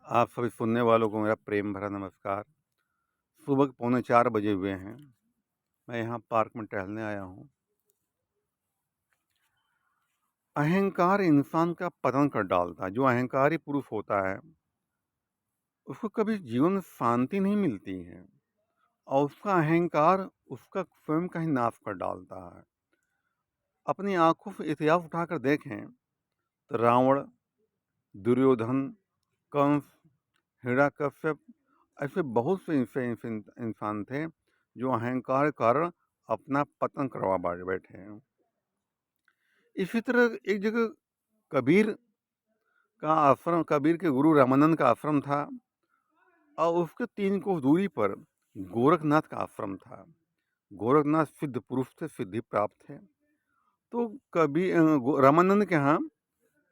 आप सभी सुनने वालों को मेरा प्रेम भरा नमस्कार। सुबह के पौने 4 बजे हुए हैं। मैं यहाँ पार्क में टहलने आया हूँ। अहंकार इंसान का पतन कर डालता है। जो अहंकारी पुरुष होता है, उसको कभी जीवन में शांति नहीं मिलती है और उसका अहंकार उसका स्वयं का ही नाश कर डालता है। अपनी आंखों से इतिहास उठाकर देखें तो रावण, दुर्योधन, कंस, हिरण्यकश्यप, ऐसे बहुत से इंसान थे जो अहंकार के कारण अपना पतन करवा बैठे हैं। इसी तरह एक जगह कबीर कबीर के गुरु रामानंद का आश्रम था और उसके 3 कोस दूरी पर गोरखनाथ का आश्रम था। गोरखनाथ सिद्ध पुरुष थे, सिद्धि प्राप्त थे। तो रामानंद के यहाँ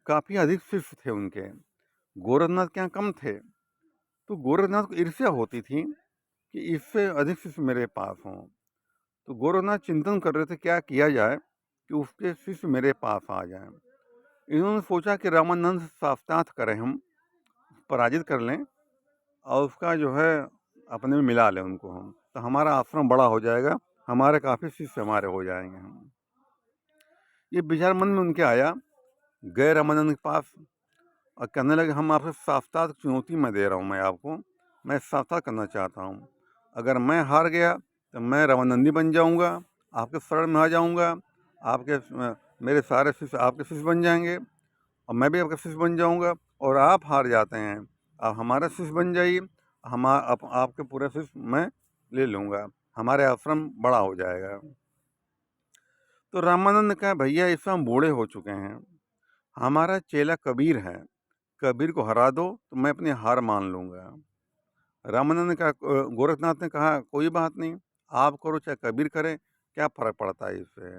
काफी अधिक शिष्य थे उनके, गोरखनाथ के यहाँ कम थे। तो गोरखनाथ को ईर्ष्या होती थी कि इससे अधिक शिष्य मेरे पास हों। तो गोरखनाथ चिंतन कर रहे थे क्या किया जाए कि उसके शिष्य मेरे पास आ जाएं। इन्होंने सोचा कि रामानंद से साक्षात करें, हम पराजित कर लें और उसका जो है अपने में मिला लें उनको हम, तो हमारा आश्रम बड़ा हो जाएगा, हमारे काफ़ी शिष्य हमारे हो जाएंगे हम। ये विचार मन में उनके आया। गए रामानंद के पास और कहने लगे, हम आपसे साक्षात चुनौती मैं दे रहा हूँ, मैं आपको मैं साक्षात करना चाहता हूँ। अगर मैं हार गया तो मैं रामानंदी बन जाऊँगा, आपके शरण में आ जाऊँगा, मेरे सारे शिष्य आपके शिष्य बन जाएंगे और मैं भी आपका शिष्य बन जाऊंगा। और आप हार जाते हैं, आप हमारा शिष्य बन जाइए, आपके पूरे शिष्य मैं ले लूँगा, हमारे आश्रम बड़ा हो जाएगा। तो रामानंद ने कहा, भैया इस समय हम बूढ़े हो चुके हैं, हमारा चेला कबीर है, कबीर को हरा दो तो मैं अपनी हार मान लूँगा। रामानंद ने कहा, गोरखनाथ ने कहा, कोई बात नहीं, आप करो चाहे कबीर करे, क्या फ़र्क पड़ता है इससे।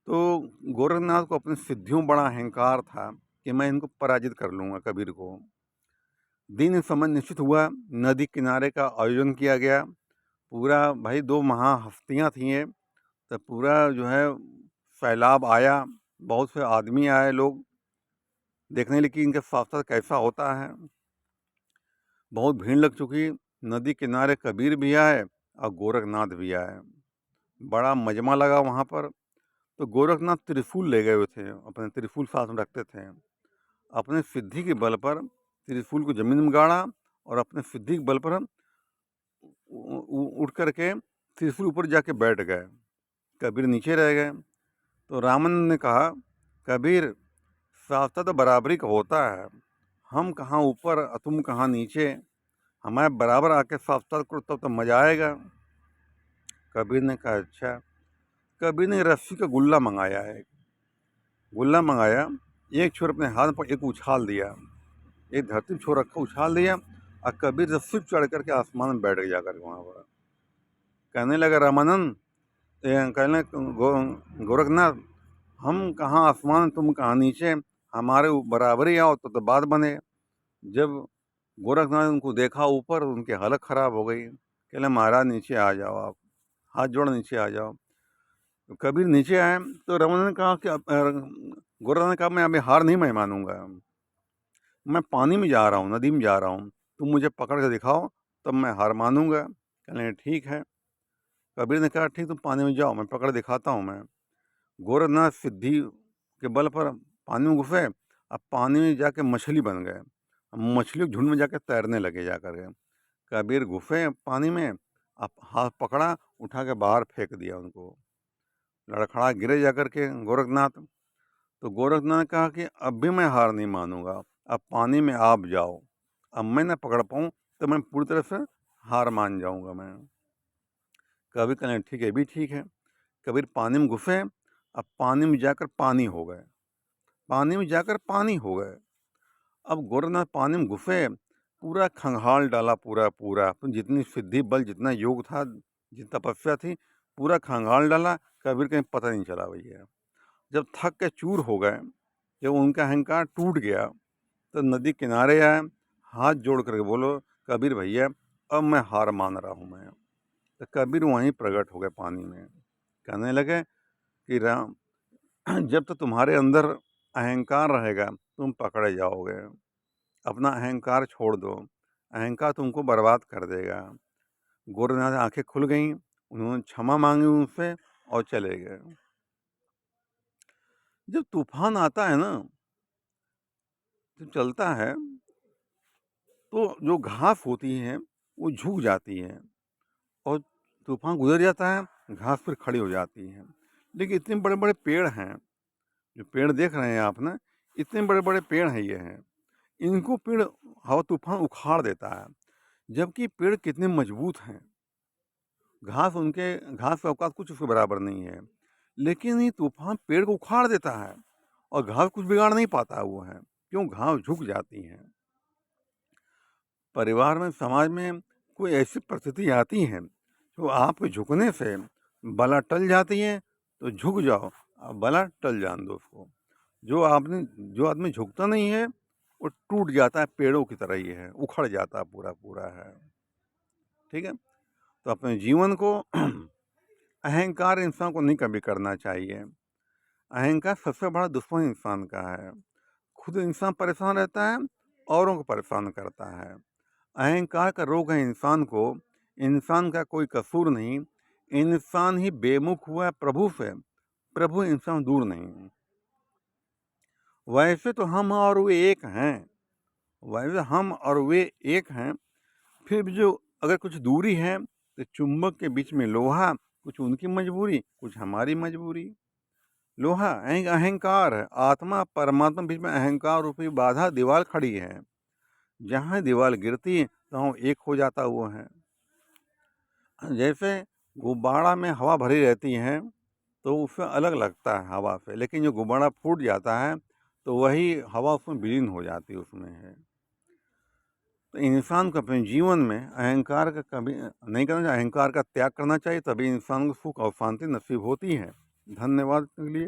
तो गोरखनाथ को अपनी सिद्धियों बड़ा अहंकार था कि मैं इनको पराजित कर लूँगा कबीर को। दिन समय निश्चित हुआ, नदी किनारे का आयोजन किया गया। पूरा भाई 2 महाहस्तियाँ थी ये, तो पूरा जो है सैलाब आया, बहुत से आदमी आए, लोग देखने लिए कि इनके साथ-साथ कैसा होता है। बहुत भीड़ लग चुकी, नदी किनारे कबीर भी आए और गोरखनाथ भी आए। बड़ा मजमा लगा वहाँ पर। तो गोरखनाथ त्रिशूल ले गए हुए थे, अपने त्रिशूल साथ में रखते थे। अपने सिद्धि के बल पर त्रिशूल को जमीन में गाड़ा और अपने सिद्धि के बल पर उठ करके त्रिशूल ऊपर जाके बैठ गए। कबीर नीचे रह गए। तो रामानंद ने कहा, कबीर, शास्त्र तो बराबरी का होता है, हम कहाँ ऊपर और तुम कहाँ नीचे, हमारे बराबर आके शास्त्र करो तब तो मजा आएगा। कबीर ने कहा, अच्छा। कबीर ने रस्सी का गुल्ला मंगाया है, गुल्ला मंगाया, एक छोर अपने हाथ पर एक उछाल दिया, एक धरती पे छोर रखा, उछाल दिया और कबीर रस्सी पे चढ़ करके आसमान में बैठ गया जाकर वहाँ पर। कहने लगा, रामानंद, कहने गोरखनाथ, हम कहाँ आसमान तुम कहाँ नीचे, हमारे बराबरी आओ तो बात बने। जब गोरखनाथ ने उनको देखा ऊपर, उनकी हालत खराब हो गई। कहले, महाराज नीचे आ जाओ, आप हाथ जोड़ नीचे आ जाओ। तो कबीर नीचे आए तो रमन ने कहा कि गोरखनाथ ने कहा, मैं अभी हार नहीं मैं मानूंगा, मैं पानी में जा रहा हूँ, नदी में जा रहा हूँ, तुम मुझे पकड़ के दिखाओ तब मैं हार मानूंगा। कहने ठीक है। कबीर ने कहा, ठीक, तुम पानी में जाओ, मैं पकड़ दिखाता हूँ मैं। गोरखनाथ सिद्धि के बल पर पानी में घुसे, अब पानी में जाके मछली बन गए, मछली झुंड में जाके तैरने लगे जाकर के। कबीर घुसे पानी में, अब हाथ पकड़ा, उठा के बाहर फेंक दिया उनको, लड़खड़ा गिरे जाकर के गोरखनाथ। तो गोरखनाथ ने कहा कि अब भी मैं हार नहीं मानूंगा, अब पानी में आप जाओ, अब मैं न पकड़ पाऊँ तो मैं पूरी तरह से हार मान जाऊंगा मैं। कबीर कहने, ठीक है, भी ठीक है। कबीर पानी में घुसे, अब पानी में जाकर पानी हो गए, पानी में जाकर पानी हो गए। अब गोरखनाथ पानी में घुसे, पूरा खंगाल डाला, पूरा पूरा जितनी सिद्धि बल, जितना योग था, जितनी तपस्या थी, पूरा खंगाल डाला। कबीर कहीं पता नहीं चला भैया। जब थक के चूर हो गए, जब उनका अहंकार टूट गया, तो नदी किनारे आए, हाथ जोड़ करके बोलो, कबीर भैया, अब मैं हार मान रहा हूँ मैं। तो कबीर वहीं प्रकट हो गए पानी में। कहने लगे कि राम, जब तो तुम्हारे अंदर अहंकार रहेगा तुम पकड़े जाओगे, अपना अहंकार छोड़ दो, अहंकार तुमको बर्बाद कर देगा। गोरखनाथ की आंखें खुल गईं, उन्होंने क्षमा मांगी उनसे और चले गए। जब तूफान आता है ना, जब चलता है, तो जो घास होती है वो झुक जाती है और तूफान गुजर जाता है, घास फिर खड़ी हो जाती है। लेकिन इतने बड़े बड़े पेड़ हैं, जो पेड़ देख रहे हैं आप ना, इतने बड़े बड़े पेड़ हैं ये हैं, इनको पेड़ हवा तूफान उखाड़ देता है। जबकि पेड़ कितने मजबूत हैं, घास का औकात कुछ उसके बराबर नहीं है, लेकिन ये तूफान पेड़ को उखाड़ देता है और घास कुछ बिगाड़ नहीं पाता वो है। क्यों? घास झुक जाती है। परिवार में, समाज में कोई ऐसी परिस्थिति आती है जो आपके झुकने से बला टल जाती है, तो झुक जाओ, बला टल जान दो उसको। जो आदमी झुकता नहीं है वो टूट जाता है, पेड़ों की तरह ही है, उखड़ जाता है पूरा पूरा है। ठीक है, तो अपने जीवन को अहंकार इंसान को नहीं कभी करना चाहिए। अहंकार सबसे बड़ा दुश्मन इंसान का है। खुद इंसान परेशान रहता है, औरों को परेशान करता है। अहंकार का रोग है इंसान को, इंसान का कोई कसूर नहीं, इंसान ही बेमुख हुआ है प्रभु से, प्रभु इंसान दूर नहीं। वैसे तो हम और वे एक हैं, वैसे हम और वे एक हैं, फिर भी जो अगर कुछ दूरी है तो चुंबक के बीच में लोहा, कुछ उनकी मजबूरी, कुछ हमारी मजबूरी। लोहा अहंकार है, आत्मा परमात्मा बीच में अहंकार रूपी बाधा दीवार खड़ी है। जहाँ दीवार गिरती है तो एक हो जाता वो है। जैसे गुब्बारा में हवा भरी रहती है तो उससे अलग लगता है हवा से, लेकिन जो गुब्बारा फूट जाता है तो वही हवा उसमें विलीन हो जाती है, उसमें है। तो इंसान को अपने जीवन में अहंकार का कभी नहीं करना चाहिए, अहंकार का त्याग करना चाहिए, तभी इंसान को सुख और शांति नसीब होती है। धन्यवाद के लिए।